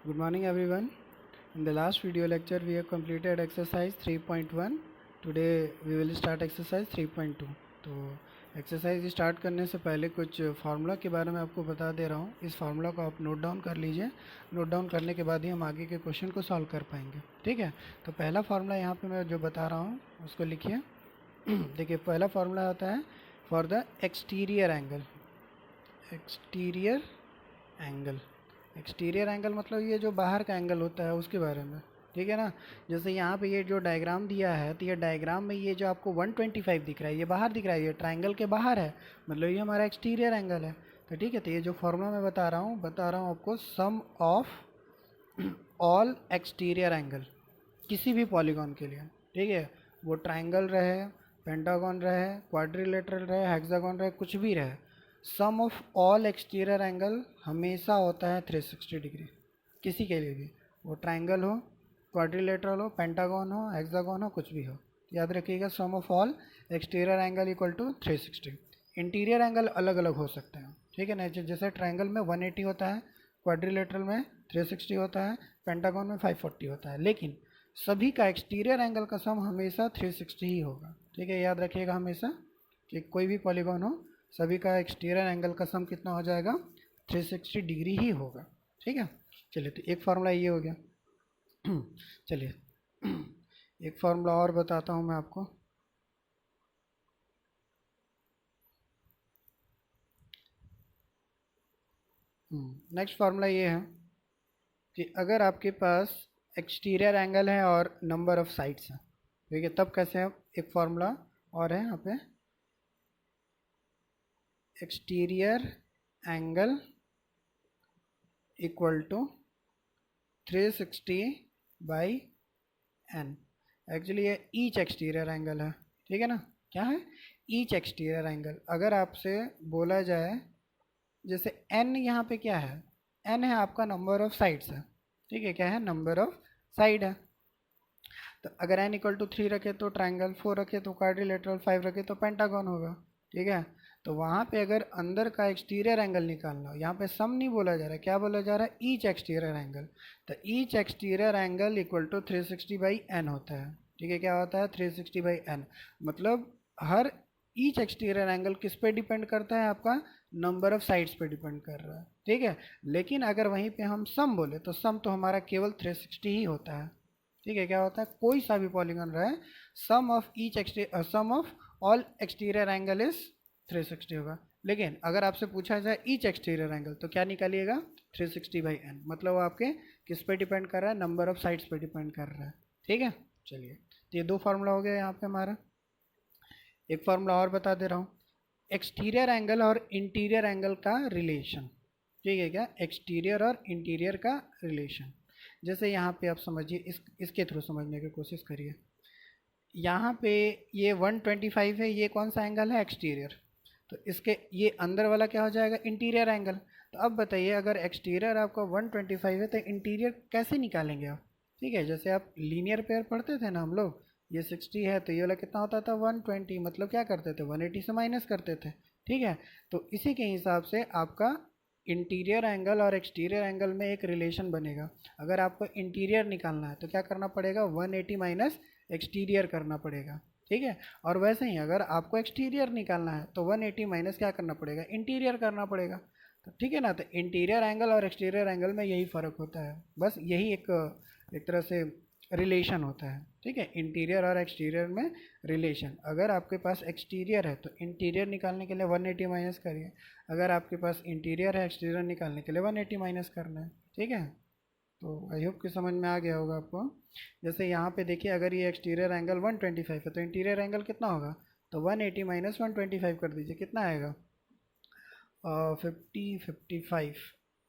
Good morning everyone. In the last video lecture we have completed exercise 3.1. Today we will start exercise 3.2. तो exercise start करने से पहले कुछ formula के बारे में आपको बता दे रहा हूँ. इस फार्मूला को आप नोट डाउन कर लीजिए. नोट डाउन करने के बाद ही हम आगे के क्वेश्चन को सॉल्व कर पाएंगे. ठीक है. तो पहला फार्मूला यहाँ पे मैं जो बता रहा हूँ उसको लिखिए. देखिए पहला फार्मूला होता है for the exterior angle. Exterior angle. Exterior angle मतलब ये जो बाहर का एंगल होता है उसके बारे में. ठीक है ना. जैसे यहाँ पे ये जो डायग्राम दिया है तो ये डायग्राम में ये जो आपको 125 दिख रहा है ये बाहर दिख रहा है, ये ट्रायंगल के बाहर है, मतलब ये हमारा एक्सटीरियर एंगल है. तो ठीक है. तो ये जो फॉर्मूला मैं बता रहा हूँ आपको सम ऑफ ऑल एक्सटीरियर एंगल किसी भी पॉलीगॉन के लिए. ठीक है. वो ट्रायंगल रहे, पेंटागन रहे, क्वाड्रिलेटरल रहे, हेक्सागन रहे, कुछ भी रहे, sum of all exterior angle हमेशा होता है 360 डिग्री. किसी के लिए भी, वो ट्रायंगल हो, क्वाड्रिलेटरल हो, पेंटागन हो, हेक्सागन हो, कुछ भी हो. याद रखिएगा sum of all exterior angle equal to 360. Interior angle अलग अलग हो सकते हैं. ठीक है ना. जैसे ट्रायंगल में 180 होता है, क्वाड्रिलेटरल में 360 होता है, पेंटागन में 540 होता है, लेकिन सभी का एक्सटीरियर एंगल का सम हमेशा 360 ही होगा. ठीक है. याद रखिएगा हमेशा कि कोई भी पॉलीगॉन हो सभी का एक्सटीरियर एंगल का सम कितना हो जाएगा, 360 डिग्री ही होगा. ठीक है. चलिए तो एक फार्मूला ये हो गया. चलिए एक फार्मूला और बताता हूँ मैं आपको. नेक्स्ट फार्मूला ये है कि अगर आपके पास एक्सटीरियर एंगल है और नंबर ऑफ साइड्स हैं. ठीक है. तब कैसे है, एक फार्मूला और है यहाँ पे. Exterior angle equal to 360 by n. Actually ये ईच एक्सटीरियर एंगल है. ठीक है ना. क्या है, ईच एक्सटीरियर एंगल. अगर आपसे बोला जाए जैसे एन, यहाँ पे क्या है, एन है आपका नंबर ऑफ साइड्स है. ठीक है. क्या है, नंबर ऑफ साइड है. तो अगर एन इक्वल टू 3 रखे तो ट्रायंगल, 4 रखे तो क्वाड्रिलेटरल, 5 रखे तो पेंटागन होगा. ठीक है. तो वहाँ पे अगर अंदर का एक्सटीरियर एंगल निकालना हो, यहाँ पे सम नहीं बोला जा रहा है, क्या बोला जा रहा है, ईच एक्सटीरियर एंगल. तो each exterior angle equal to 360 by n होता है. ठीक है. क्या होता है, 360 बाई एन. मतलब हर ईच एक्सटीरियर एंगल किस पे डिपेंड करता है, आपका नंबर ऑफ साइड्स पे डिपेंड कर रहा है. ठीक है. लेकिन अगर वहीं पे हम सम बोले तो सम तो हमारा केवल 360 ही होता है. ठीक है. क्या होता है, कोई सा भी पॉलीगॉन रहे, sum of all exterior angle is 360 होगा. लेकिन अगर आपसे पूछा जाए ईच एक्सटीरियर एंगल तो क्या निकालिएगा, 360 बाई एन. मतलब वो आपके किस पे डिपेंड कर रहा है, नंबर ऑफ साइड्स पे डिपेंड कर रहा है. ठीक है. चलिए तो ये दो फार्मूला हो गया यहाँ पे हमारा. एक फार्मूला और बता दे रहा हूँ. एक्सटीरियर एंगल और इंटीरियर एंगल का रिलेशन. ठीक है. क्या, एक्सटीरियर और इंटीरियर का रिलेशन. जैसे यहाँ पे आप समझिए, इसके थ्रू समझने की कोशिश करिए. यहाँ पे ये 125 है, ये कौन सा एंगल है, एक्सटीरियर. तो इसके ये अंदर वाला क्या हो जाएगा, इंटीरियर एंगल. तो अब बताइए अगर एक्सटीरियर आपका 125 है तो इंटीरियर कैसे निकालेंगे आप. ठीक है. जैसे आप लीनियर पेयर पढ़ते थे ना हम लोग, ये 60 है तो ये वाला कितना होता था, 120. मतलब क्या करते थे, 180 से माइनस करते थे. ठीक है. तो इसी के हिसाब से आपका इंटीरियर एंगल और एक्सटीरियर एंगल में एक रिलेशन बनेगा. अगर आपको इंटीरियर निकालना है तो क्या करना पड़ेगा, 180 माइनस एक्सटीरियर करना पड़ेगा. ठीक है. और वैसे ही अगर आपको एक्सटीरियर निकालना है तो 180 माइनस क्या करना पड़ेगा, इंटीरियर करना पड़ेगा. तो ठीक है ना. तो इंटीरियर एंगल और एक्सटीरियर एंगल में यही फ़र्क होता है, बस यही एक तरह से रिलेशन होता है. ठीक है. इंटीरियर और एक्सटीरियर में रिलेशन. अगर आपके पास एक्सटीरियर है तो इंटीरियर निकालने के लिए 180 माइनस करिए. अगर आपके पास इंटीरियर है, एक्सटीरियर निकालने के लिए 180 माइनस करना है. ठीक है. तो आई होप कि समझ में आ गया होगा आपको. जैसे यहाँ पे देखिए अगर ये एक्सटीरियर एंगल 125 है तो इंटीरियर एंगल कितना होगा, तो 180 माइनस 125 कर दीजिए, कितना आएगा,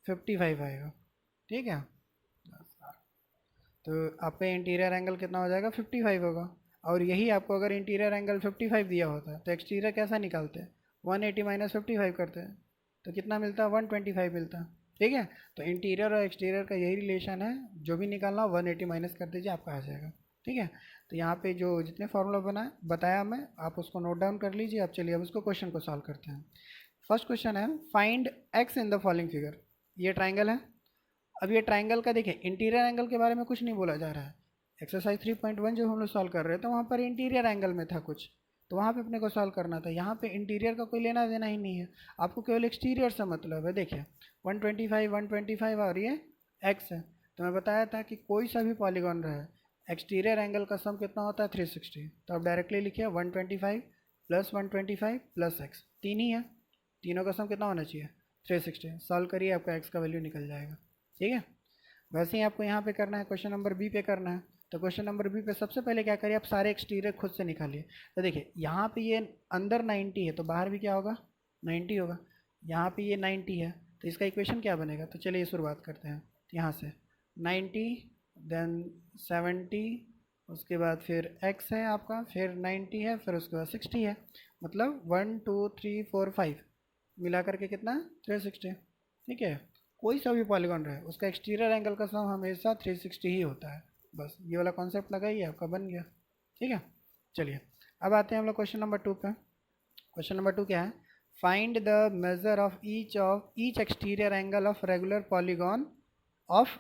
55 आएगा. ठीक है. तो आपका इंटीरियर एंगल कितना हो जाएगा, 55 होगा. और यही आपको अगर इंटीरियर एंगल 55 दिया होता है तो एक्सटीरियर कैसा निकालते हैं, 180 माइनस 55 करते हैं तो कितना मिलता है, 125 मिलता है. ठीक है. तो इंटीरियर और एक्सटीरियर का यही रिलेशन है, जो भी निकालना हो 180 माइनस कर दीजिए, आपका आ जाएगा. ठीक है. तो यहाँ पे जो जितने फार्मूला बताया मैं, आप उसको नोट डाउन कर लीजिए. आप चलिए अब उसको क्वेश्चन को सॉल्व करते हैं. फर्स्ट क्वेश्चन है, find x in the following figure. ये ट्राइंगल है. अब ये ट्राइंगल का देखिए इंटीरियर एंगल के बारे में कुछ नहीं बोला जा रहा है। एक्सरसाइज 3.1 जो हम लोग सॉल्व कर रहे थे वहाँ पर इंटीरियर एंगल में था कुछ, तो वहाँ पे अपने को सॉल्व करना था। यहाँ पे इंटीरियर का कोई लेना देना ही नहीं है, आपको केवल एक्सटीरियर से मतलब है। देखिए 125 और ये एक्स है, तो मैं बताया था कि कोई सा भी पॉलीगॉन रहे एक्सटीरियर एंगल का सम कितना होता है 360। तो आप डायरेक्टली लिखिए 125 प्लस 125 प्लस एक्स, तीन ही है, तीनों का सम कितना होना चाहिए 360। सॉल्व करिए आपका एक्स का वैल्यू निकल जाएगा। ठीक है, वैसे ही आपको यहाँ पे करना है, क्वेश्चन नंबर बी पे करना है। तो क्वेश्चन नंबर बी पे सबसे पहले क्या करिए, आप सारे एक्सटीरियर खुद से निकालिए। तो देखिए यहाँ पे ये अंदर 90 है तो बाहर भी क्या होगा 90 होगा। यहाँ पे ये 90 है तो इसका इक्वेशन क्या बनेगा, तो चलिए शुरुआत करते हैं यहाँ से 90 देन 70, उसके बाद फिर x है आपका, फिर 90 है, फिर उसके बाद 60 है। मतलब 1 2 3 4 5 मिला करके कितना 360। ठीक है, कोई सा भी पॉलीगॉन रहे उसका एक्सटीरियर एंगल का सम हमेशा 360 ही होता है। बस ये वाला कॉन्सेप्ट लगाइए, आपका बन गया। ठीक है, चलिए अब आते हैं हम लोग क्वेश्चन नंबर 2 पे। क्वेश्चन नंबर 2 क्या है, find the major of each exterior angle of regular polygon of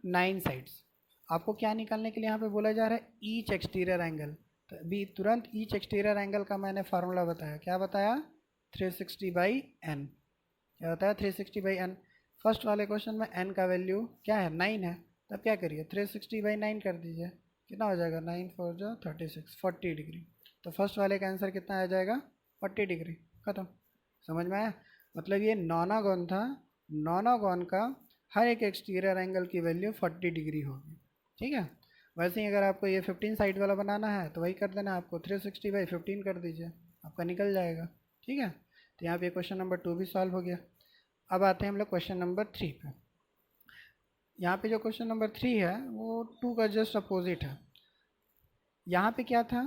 9 sides. आपको क्या निकालने के लिए यहाँ पे बोला जा रहा है ईच एक्सटीरियर एंगल। तो अभी तुरंत ईच एक्सटीरियर एंगल का मैंने फार्मूला बताया, क्या बताया 360 बाई एन। क्या बताया 360 बाई एन। फर्स्ट वाले क्वेश्चन में एन का वैल्यू क्या है 9 है, तब क्या करिए 360 बाई 9 कर दीजिए, कितना हो जाएगा 9 4 जो 36 40 डिग्री। तो फर्स्ट वाले का आंसर कितना आ जाएगा 40 डिग्री। खत्म, समझ में आया। मतलब ये नॉनागॉन था, नॉनागॉन का हर एक एक्सटीरियर एंगल की वैल्यू 40 डिग्री होगी। ठीक है, वैसे ही अगर आपको ये 15 साइड वाला बनाना है तो वही कर देना, आपको 360 बाई 15 कर दीजिए, आपका निकल जाएगा। ठीक है, तो यहाँ पे क्वेश्चन नंबर 2 भी सॉल्व हो गया। अब आते हैं हम लोग क्वेश्चन नंबर 3 पे। यहाँ पे जो क्वेश्चन नंबर 3 है वो 2 का जस्ट अपोजिट है। यहाँ पे क्या था,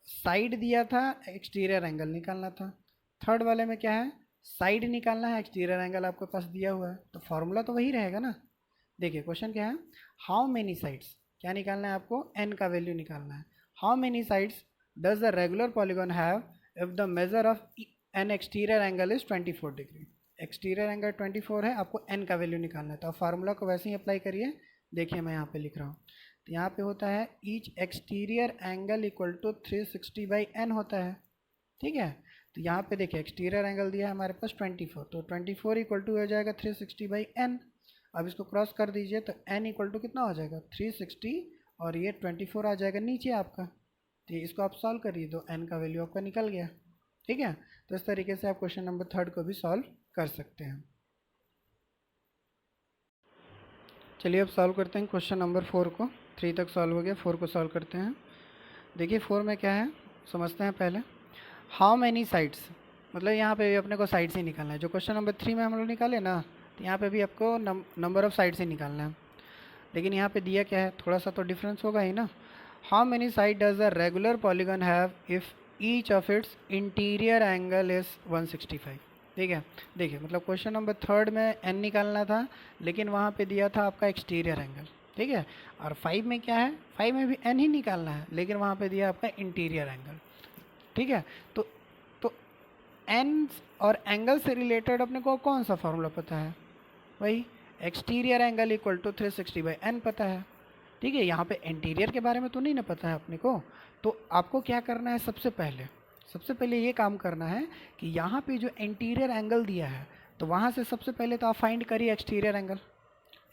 साइड दिया था, एक्सटीरियर एंगल निकालना था। थर्ड वाले में क्या है, साइड निकालना है, एक्सटीरियर एंगल आपके पास दिया हुआ है, तो फॉर्मूला तो वही रहेगा ना। देखिए क्वेश्चन क्या है, हाउ मेनी साइड्स, क्या निकालना है आपको एन का वैल्यू निकालना है। How many sides does the regular polygon have if the measure of N exterior angle is 24 degree. Exterior angle 24 है, आपको एन का वैल्यू निकालना है। तो आप फार्मूला को वैसे ही अप्लाई करिए। देखिए मैं यहाँ पे लिख रहा हूँ, तो यहाँ पे होता है each exterior angle equal to 360 by n होता है। ठीक है, तो यहाँ पे देखिए एक्सटीरियर एंगल दिया है हमारे पास 24, तो 24 इक्वल टू हो जाएगा 360 बाई एन। अब इसको क्रॉस कर दीजिए तो n इक्वल टू कितना हो जाएगा 360 और ये 24 आ जाएगा नीचे आपका। तो इसको आप सॉल्व करिए तो n का वैल्यू आपका निकल गया। ठीक है, तो इस तरीके से आप क्वेश्चन नंबर 3 को भी सॉल्व कर सकते हैं। चलिए अब सॉल्व करते हैं क्वेश्चन नंबर 4 को। 3 तक सॉल्व हो गया, 4 को सॉल्व करते हैं। देखिए 4 में क्या है समझते हैं पहले। हाउ मैनी साइड्स, मतलब यहाँ पे भी अपने को साइड्स ही निकालना है। जो क्वेश्चन नंबर 3 में हम लोग निकाले ना, तो यहाँ पे भी आपको नंबर ऑफ साइड्स ही निकालना है। लेकिन यहाँ पे दिया क्या है, थोड़ा सा तो डिफरेंस होगा ही ना। How many side does a regular polygon have if each of its interior angle is 165। ठीक है, देखिए मतलब क्वेश्चन नंबर 3 में एन निकालना था, लेकिन वहाँ पे दिया था आपका एक्सटीरियर एंगल। ठीक है, और 5 में क्या है, 5 में भी एन ही निकालना है, लेकिन वहाँ पे दिया आपका इंटीरियर एंगल। ठीक है, तो एन और एंगल से रिलेटेड अपने को कौन सा फार्मूला पता है, वही exterior angle equal to 360 by n पता है। ठीक है, यहाँ पे इंटीरियर के बारे में तो नहीं ना पता है अपने को। तो आपको क्या करना है, सबसे पहले ये काम करना है कि यहाँ पे जो इंटीरियर एंगल दिया है तो वहाँ से सबसे पहले तो आप फाइंड करिए एक्सटीरियर एंगल।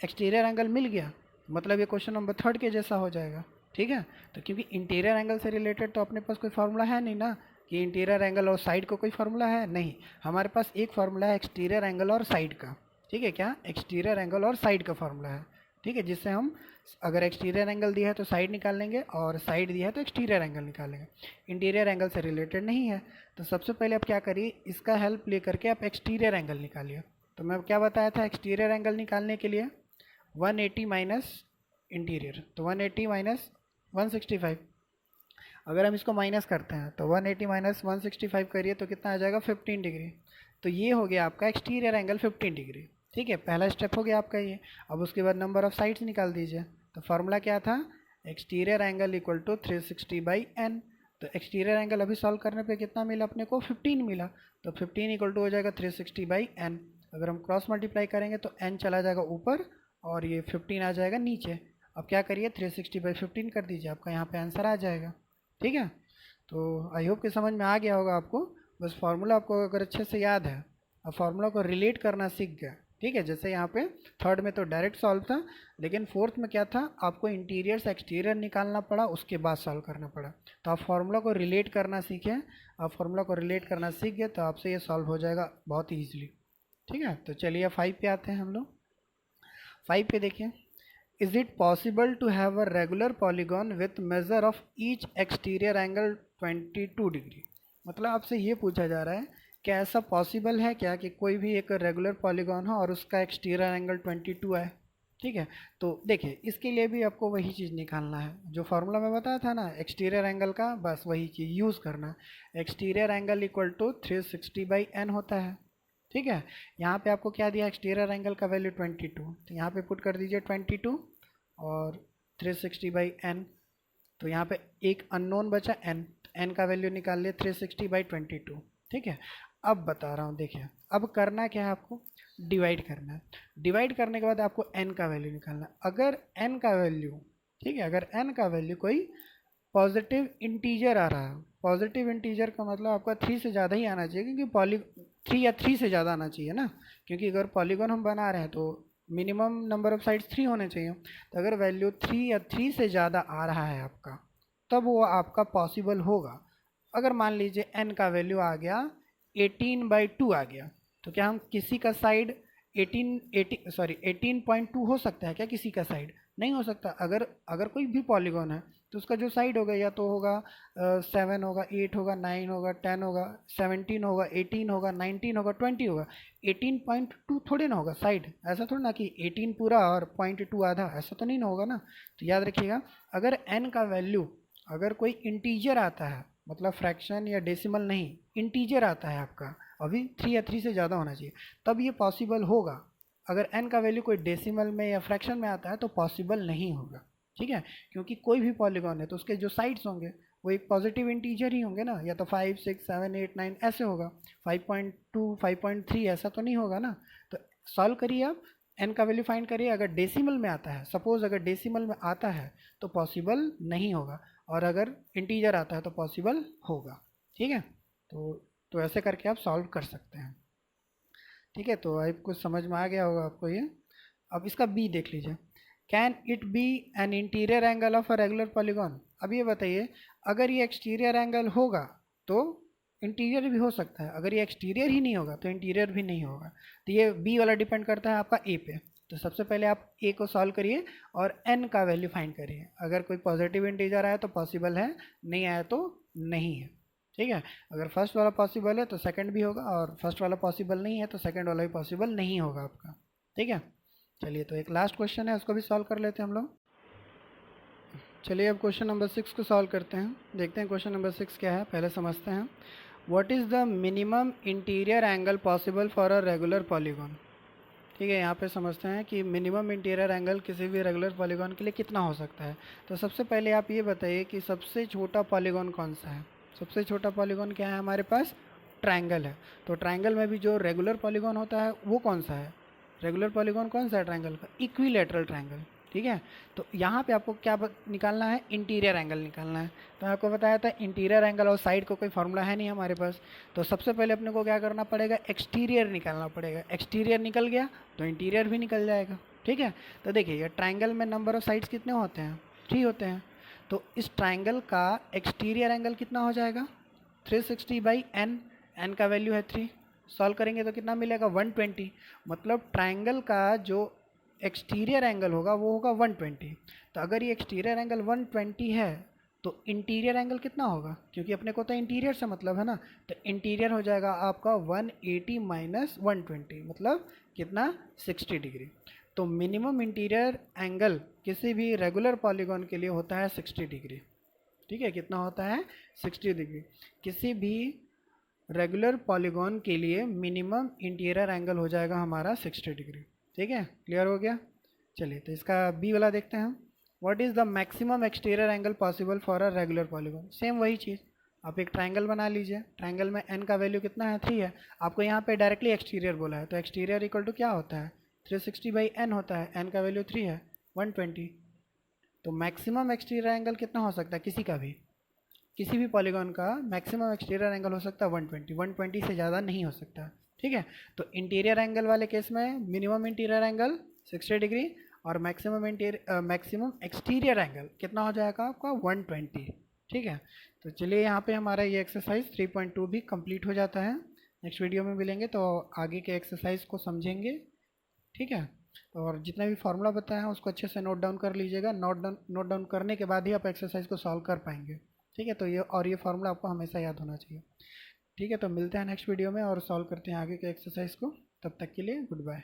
एक्सटीरियर एंगल मिल गया मतलब ये क्वेश्चन नंबर 3 के जैसा हो जाएगा। ठीक है, तो क्योंकि इंटीरियर एंगल से रिलेटेड तो अपने पास कोई फार्मूला है नहीं ना, कि इंटीरियर एंगल और साइड का कोई फार्मूला है नहीं। हमारे पास एक फार्मूला है एक्सटीरियर एंगल और साइड का। ठीक है, क्या एक्सटीरियर एंगल और साइड का फार्मूला है। ठीक है, जिससे हम अगर एक्सटीरियर एंगल दिया है तो साइड निकाल लेंगे और साइड दिया है तो एक्सटीरियर एंगल निकालेंगे। इंटीरियर एंगल से रिलेटेड नहीं है, तो सबसे पहले आप क्या करिए, इसका हेल्प ले करके आप एक्सटीरियर एंगल निकालिए। तो मैं क्या बताया था एक्सटीरियर एंगल निकालने के लिए 180 माइनस इंटीरियर, तो 180 माइनस 165। अगर हम इसको माइनस करते हैं तो 180 माइनस 165 करिए तो कितना आ जाएगा 15 डिग्री। तो ये हो गया आपका एक्सटीरियर एंगल 15 डिग्री। ठीक है, पहला स्टेप हो गया आपका ये। अब उसके बाद नंबर ऑफ साइड्स निकाल दीजिए। तो फार्मूला क्या था, exterior angle equal to 360 by n. तो एक्सटीरियर एंगल अभी सॉल्व करने पे कितना मिला अपने को 15 मिला, तो 15 इक्वल टू हो जाएगा 360 बाई एन। अगर हम क्रॉस मल्टीप्लाई करेंगे तो एन चला जाएगा ऊपर और ये 15 आ जाएगा नीचे। अब क्या करिए 360/15 कर दीजिए, आपका यहाँ पे आंसर आ जाएगा। ठीक है, तो आई होप कि समझ में आ गया होगा आपको। बस फार्मूला आपको अगर अच्छे से याद है, अब फार्मूला को रिलेट करना सीख गए। ठीक है, जैसे यहाँ पे थर्ड में तो डायरेक्ट सॉल्व था, लेकिन फोर्थ में क्या था, आपको इंटीरियर से एक्सटीरियर निकालना पड़ा, उसके बाद सॉल्व करना पड़ा। तो आप फार्मूला को रिलेट करना सीखें, आप फार्मूला को रिलेट करना सीख गए तो आपसे ये सॉल्व हो जाएगा बहुत ही ईजिली। ठीक है, तो चलिए 5 पे आते हैं हम लोग। 5 पे देखिए, is it possible to have a regular polygon with measure of each exterior angle 22 degree. मतलब आपसे ये पूछा जा रहा है क्या ऐसा पॉसिबल है क्या कि कोई भी एक रेगुलर पॉलीगॉन हो और उसका एक्सटीरियर एंगल 22 है। ठीक है, तो देखिए इसके लिए भी आपको वही चीज़ निकालना है जो फार्मूला में बताया था ना एक्सटीरियर एंगल का, बस वही चीज़ यूज़ करना है। Exterior angle equal to 360/n होता है। ठीक है, यहाँ पे आपको क्या दिया, एक्सटीरियर एंगल का वैल्यू 22, तो यहाँ पे पुट कर दीजिए 22 और 360/n। तो यहाँ पे एक अननोन बचा n, n का वैल्यू निकाल लिया 360/22। ठीक है, अब बता रहा हूँ देखिए, अब करना क्या है, आपको डिवाइड करना है। डिवाइड करने के बाद आपको n का वैल्यू निकालना है। अगर n का वैल्यू, ठीक है, अगर n का वैल्यू कोई पॉजिटिव इंटीजर आ रहा है, पॉजिटिव इंटीजर का मतलब आपका 3 से ज़्यादा ही आना चाहिए, क्योंकि 3 या 3 से ज़्यादा आना चाहिए ना, क्योंकि अगर पॉलीगॉन हम बना रहे हैं तो मिनिमम नंबर ऑफ साइड्स 3 होने चाहिए। तो अगर वैल्यू 3 या 3 से ज़्यादा आ रहा है आपका, तब वो आपका पॉसिबल होगा। अगर मान लीजिए n का वैल्यू आ गया 18/2 आ गया, तो क्या हम किसी का साइड 18.2 हो सकता है क्या, किसी का साइड नहीं हो सकता। अगर अगर कोई भी पॉलीगॉन है तो उसका जो साइड होगा या तो होगा 7 होगा, 8 होगा, 9 होगा, 10 होगा, 17 होगा, 18 होगा, 19 होगा, 20 होगा। 18.2 थोड़े ना होगा साइड, ऐसा थोड़ा ना कि 18 पूरा और 0.2 आधा, ऐसा तो नहीं ना होगा ना। तो याद रखिएगा, अगर n का वैल्यू अगर कोई इंटीजर आता है, मतलब फ्रैक्शन या डेसिमल नहीं, इंटीजर आता है आपका, अभी 3 या 3 से ज़्यादा होना चाहिए, तब ये पॉसिबल होगा। अगर n का वैल्यू कोई डेसिमल में या फ्रैक्शन में आता है तो पॉसिबल नहीं होगा। ठीक है, क्योंकि कोई भी पॉलीगॉन है तो उसके जो साइड्स होंगे वो एक पॉजिटिव इंटीजर ही होंगे ना, या तो 5, 6, 7, 8, 9 ऐसे होगा। 5.2, 5.3 ऐसा तो नहीं होगा ना। तो सॉल्व करिए आप, n का वैल्यू फाइंड करिए। अगर डेसिमल में आता है, सपोज अगर डेसिमल में आता है तो पॉसिबल नहीं होगा, और अगर इंटीजर आता है तो पॉसिबल होगा। ठीक है, तो ऐसे करके आप सॉल्व कर सकते हैं। ठीक है, तो आपको समझ में आ गया होगा आपको ये। अब इसका बी देख लीजिए, can it be an interior angle of a regular polygon. अब ये बताइए, अगर ये एक्सटीरियर एंगल होगा तो इंटीरियर भी हो सकता है, अगर ये एक्सटीरियर ही नहीं होगा तो इंटीरियर भी नहीं होगा। तो ये बी वाला डिपेंड करता है आपका ए पे। तो सबसे पहले आप ए को सॉल्व करिए और एन का वैल्यू फाइंड करिए। अगर कोई पॉजिटिव इंटीजर आया तो पॉसिबल है, नहीं आया तो नहीं है। ठीक है, अगर फर्स्ट वाला पॉसिबल है तो सेकंड भी होगा, और फर्स्ट वाला पॉसिबल नहीं है तो सेकंड वाला भी पॉसिबल नहीं होगा आपका। ठीक है, चलिए तो एक लास्ट क्वेश्चन है, उसको भी सॉल्व कर लेते हैं हम लोग। चलिए अब क्वेश्चन नंबर 6 को सॉल्व करते हैं। देखते हैं क्वेश्चन नंबर 6 क्या है, पहले समझते हैं। What is the minimum interior angle possible for a regular polygon. ठीक है, यहाँ पे समझते हैं कि मिनिमम इंटीरियर एंगल किसी भी रेगुलर पॉलीगॉन के लिए कितना हो सकता है। तो सबसे पहले आप ये बताइए कि सबसे छोटा पॉलीगॉन कौन सा है। सबसे छोटा पॉलीगॉन क्या है हमारे पास, ट्रायंगल है। तो ट्रायंगल में भी जो रेगुलर पॉलीगॉन होता है वो कौन सा है, रेगुलर पॉलीगॉन कौन सा है ट्रायंगल का, इक्विलैटरल ट्रायंगल। ठीक है, तो यहाँ पे आपको क्या निकालना है, इंटीरियर एंगल निकालना है। तो आपको बताया था इंटीरियर एंगल और साइड को कोई फार्मूला है नहीं हमारे पास, तो सबसे पहले अपने को क्या करना पड़ेगा, एक्सटीरियर निकालना पड़ेगा। एक्सटीरियर निकल गया तो इंटीरियर भी निकल जाएगा। ठीक है, तो देखिए ये ट्रायंगल में नंबर ऑफ साइड्स कितने होते हैं, 3 होते हैं। तो इस ट्रायंगल का एक्सटीरियर एंगल कितना हो जाएगा, 360/n, n का वैल्यू है 3। सॉल्व करेंगे तो कितना मिलेगा, 120। मतलब ट्रायंगल का जो एक्सटीरियर एंगल होगा वो होगा 120। तो अगर ये एक्सटीरियर एंगल 120 है तो इंटीरियर एंगल कितना होगा, क्योंकि अपने को तो इंटीरियर से मतलब है ना। तो इंटीरियर हो जाएगा आपका 180 माइनस 120, मतलब कितना, 60 डिग्री। तो मिनिमम इंटीरियर एंगल किसी भी रेगुलर पॉलीगॉन के लिए होता है 60 डिग्री। ठीक है, कितना होता है, 60 डिग्री। किसी भी रेगुलर पॉलीगॉन के लिए मिनिमम इंटीरियर एंगल हो जाएगा हमारा 60 डिग्री। ठीक है, क्लियर हो गया। चलिए तो इसका बी वाला देखते हैं। What is the maximum exterior angle possible for a regular polygon. Same वही चीज़, आप एक ट्रायंगल बना लीजिए। ट्रायंगल में n का वैल्यू कितना है, 3 है। आपको यहाँ पे डायरेक्टली एक्सटीरियर बोला है, तो एक्सटीरियर इक्वल टू क्या होता है, 360/n होता है, n का वैल्यू 3 है, 120। तो मैक्सिमम एक्सटीरियर एंगल कितना हो सकता है, किसी का भी, किसी भी पॉलीगॉन का मैक्सिमम एक्सटीरियर एंगल हो सकता है 120, 120 से ज़्यादा नहीं हो सकता। ठीक है, तो इंटीरियर एंगल वाले केस में मिनिमम इंटीरियर एंगल 60 डिग्री और मैक्सिमम एक्सटीरियर एंगल कितना हो जाएगा आपका 120। ठीक है, तो चलिए यहाँ पे हमारा ये एक्सरसाइज 3.2 भी कंप्लीट हो जाता है। नेक्स्ट वीडियो में मिलेंगे तो आगे के एक्सरसाइज को समझेंगे। ठीक है, और जितना भी फार्मूला बताया है उसको अच्छे से नोट डाउन कर लीजिएगा। नोट डाउन करने के बाद ही आप एक्सरसाइज को सॉल्व कर पाएंगे। ठीक है, तो ये फार्मूला आपको हमेशा याद होना चाहिए। ठीक है, तो मिलते हैं नेक्स्ट वीडियो में और सॉल्व करते हैं आगे के एक्सरसाइज को। तब तक के लिए गुड बाय।